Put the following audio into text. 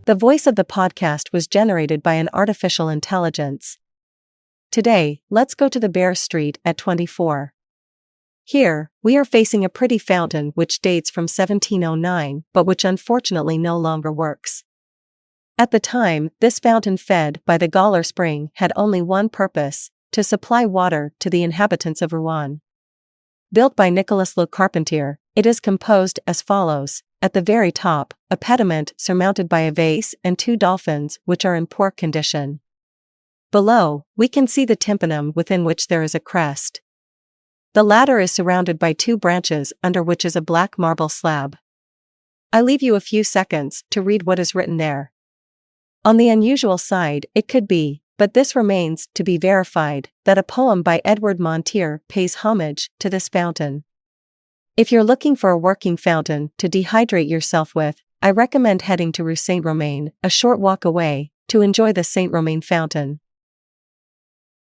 The voice of the podcast was generated by an artificial intelligence. Today, let's go to the Bear Street at 24. Here, we are facing a pretty fountain which dates from 1709 but which unfortunately no longer works. At the time, this fountain fed by the Gaalor spring had only one purpose, to supply water to the inhabitants of Rouen. Built by Nicolas Le Carpentier, it is composed as follows: at the very top, a pediment surmounted by a vase and 2 dolphins which are in poor condition. Below, we can see the tympanum within which there is a crest. The latter is surrounded by 2 branches under which is a black marble slab. I leave you a few seconds to read what is written there. On the unusual side, it could be, but this remains to be verified, that a poem by Edward Montier pays homage to this fountain. If you're looking for a working fountain to dehydrate yourself with, I recommend heading to Rue Saint-Romain, a short walk away, to enjoy the Saint-Romain fountain.